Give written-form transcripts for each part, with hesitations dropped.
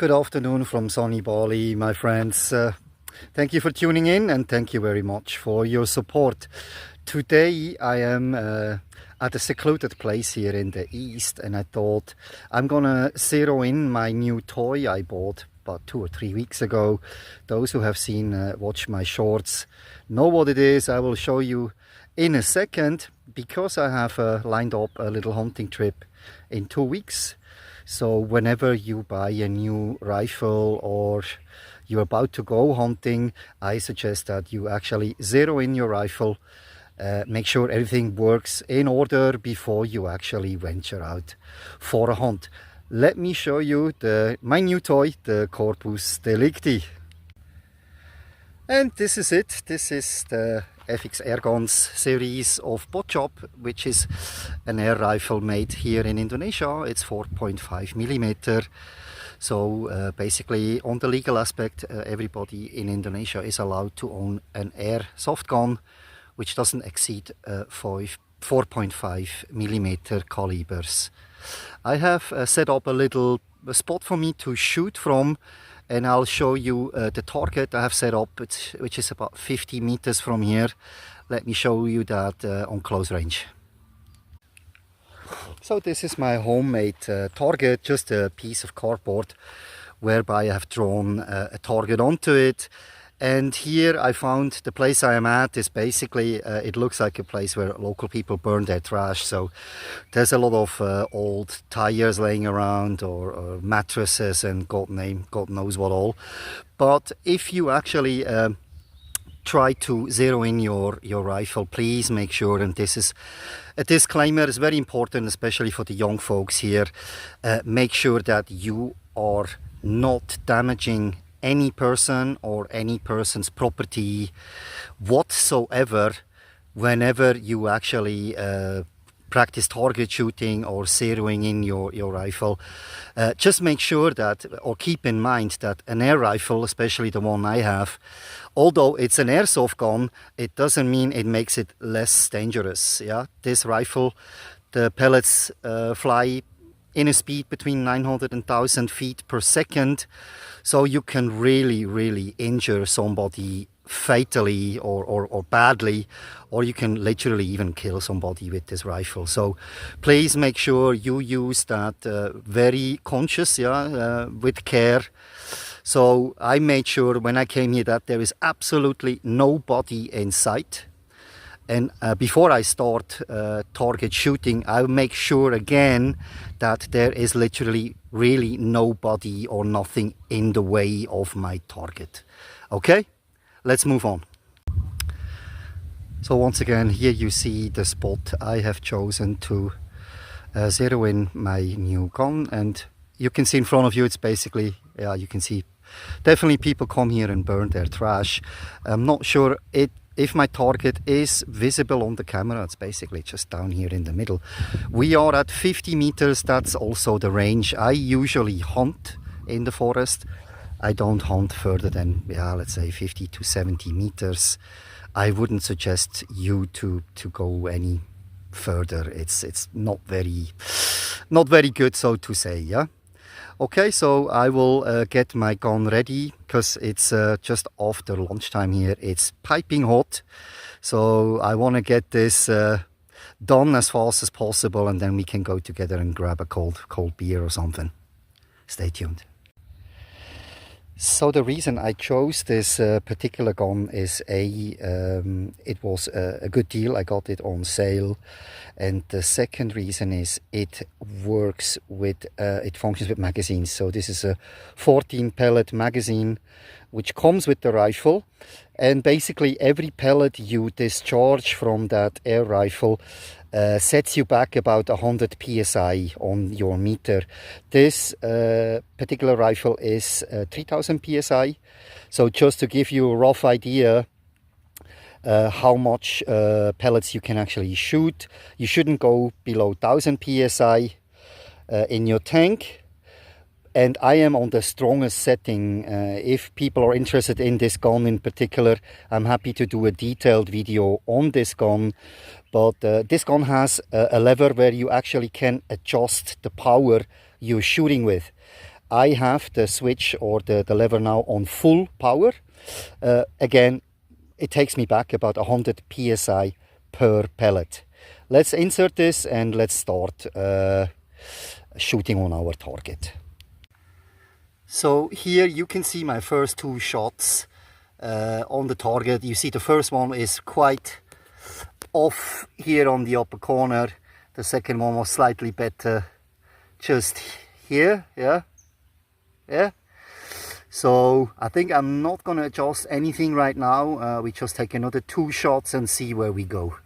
Good afternoon from sunny Bali, my friends. Thank you for tuning in and thank you very much for your support. Today I am at a secluded place here in the east, and I thought I'm gonna zero in my new toy I bought about 2 or 3 weeks ago. Those who have watched my shorts know what it is. I will show you in a second, because I have lined up a little hunting trip in 2 weeks. So whenever you buy a new rifle or you're about to go hunting, I suggest that you actually zero in your rifle, make sure everything works in order before you actually venture out for a hunt. Let me show you my new toy, the Corpus Delicti. And this is it. This is the FX Airguns series of bot shop, which is an air rifle made here in Indonesia. It's 4.5 millimeter. So basically, on the legal aspect, everybody in Indonesia is allowed to own an airsoft gun which doesn't exceed 4.5 millimeter calibers. I have set up a little spot for me to shoot from, and I'll show you the target I have set up, which is about 50 meters from here. Let me show you that on close range. So this is my homemade target, just a piece of cardboard whereby I have drawn a target onto it. And here I found the place I am at is basically, it looks like a place where local people burn their trash. So there's a lot of old tires laying around, or mattresses, and God knows what all. But if you actually try to zero in your rifle, please make sure, and this is a disclaimer, is very important, especially for the young folks here, make sure that you are not damaging any person or any person's property whatsoever whenever you actually practice target shooting or zeroing in your rifle. Just make sure that, or keep in mind that an air rifle, especially the one I have, although it's an airsoft gun, it doesn't mean it makes it less dangerous. Yeah, this rifle, the pellets fly in a speed between 900 and 1000 feet per second, so you can really injure somebody fatally or badly, or you can literally even kill somebody with this rifle. So please make sure you use that very conscious, with care. So I made sure when I came here that there is absolutely nobody in sight. And before I start target shooting, I'll make sure again that there is literally really nobody or nothing in the way of my target. Okay, let's move on. So once again, here you see the spot I have chosen to zero in my new gun. And you can see in front of you, it's basically, you can see definitely people come here and burn their trash. I'm not sure if my target is visible on the camera. It's basically just down here in the middle. We are at 50 meters. That's also the range I usually hunt in the forest. I don't hunt further than, let's say 50 to 70 meters. I wouldn't suggest you to go any further. It's not very good, so to say, yeah. Okay, so I will get my gun ready, because it's just after lunchtime here. It's piping hot, so I want to get this done as fast as possible, and then we can go together and grab a cold beer or something. Stay tuned. So the reason I chose this particular gun is it was a good deal. I got it on sale. And the second reason is it functions with magazines. So this is a 14 pellet magazine which comes with the rifle, and basically every pellet you discharge from that air rifle sets you back about 100 psi on your meter. This particular rifle is 3000 psi. So just to give you a rough idea how much pellets you can actually shoot, you shouldn't go below 1000 psi in your tank. And I am on the strongest setting. If people are interested in this gun in particular, I'm happy to do a detailed video on this gun. But this gun has a lever where you actually can adjust the power you're shooting with. I have the switch or the lever now on full power. Again, it takes me back about 100 psi per pellet. Let's insert this and let's start shooting on our target. So here you can see my first two shots on the target. You see the first one is quite off here on the upper corner. The second one was slightly better just here, yeah. So I think I'm not gonna adjust anything right now. We just take another two shots and see where we go.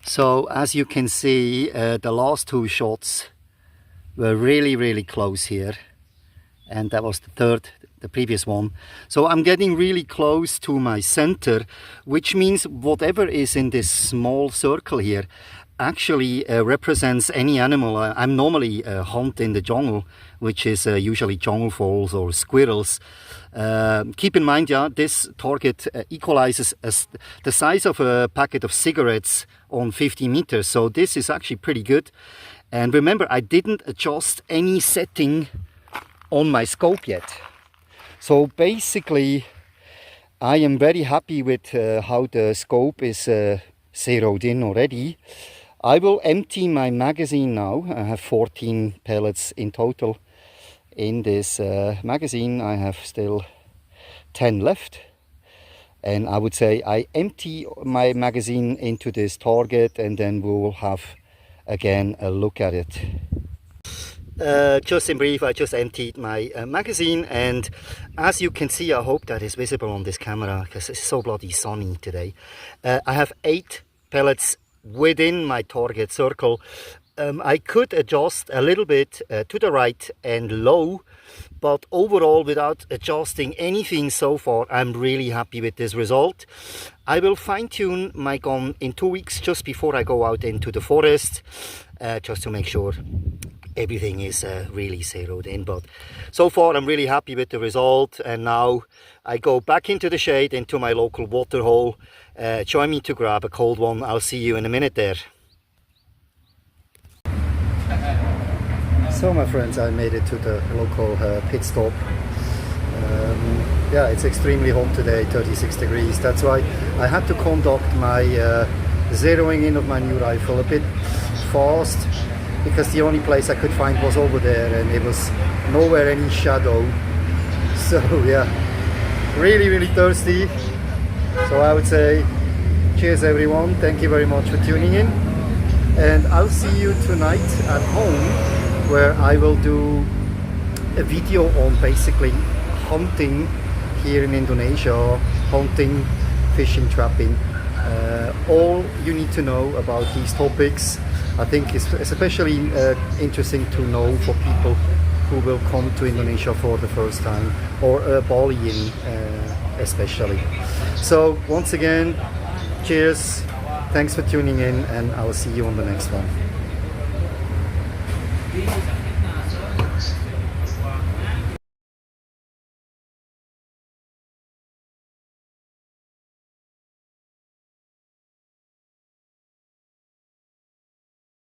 So as you can see, the last two shots were really close here, and that was the previous one. So I'm getting really close to my center, which means whatever is in this small circle here actually represents any animal. I'm normally hunt in the jungle, which is usually jungle foals or squirrels. Keep in mind, yeah, this target equalizes the size of a packet of cigarettes on 50 meters. So this is actually pretty good. And remember, I didn't adjust any setting on my scope yet. So basically, I am very happy with how the scope is zeroed in already. I will empty my magazine now. I have 14 pellets in total in this magazine. I have still 10 left. And I would say I empty my magazine into this target, and then we will have again a look at it. Just in brief, I just emptied my magazine, and as you can see, I hope that is visible on this camera because it's so bloody sunny today. I have 8 pellets within my target circle. I could adjust a little bit to the right and low, but overall, without adjusting anything so far, I'm really happy with this result. I will fine-tune my gun in 2 weeks just before I go out into the forest, just to make sure everything is really zeroed in. But so far I'm really happy with the result, and now I go back into the shade into my local water hole. Join me to grab a cold one. I'll see you in a minute there. So my friends, I made it to the local pit stop. Yeah, it's extremely hot today, 36 degrees. That's why I had to conduct my zeroing in of my new rifle a bit fast, because the only place I could find was over there and it was nowhere any shadow. So yeah, really thirsty. So I would say cheers everyone, thank you very much for tuning in, and I'll see you tonight at home, where I will do a video on basically hunting here in Indonesia, hunting fishing, trapping, all you need to know about these topics. I think it's especially interesting to know for people who will come to Indonesia for the first time, or Bali especially. So once again, cheers, thanks for tuning in, and I'll see you on the next one.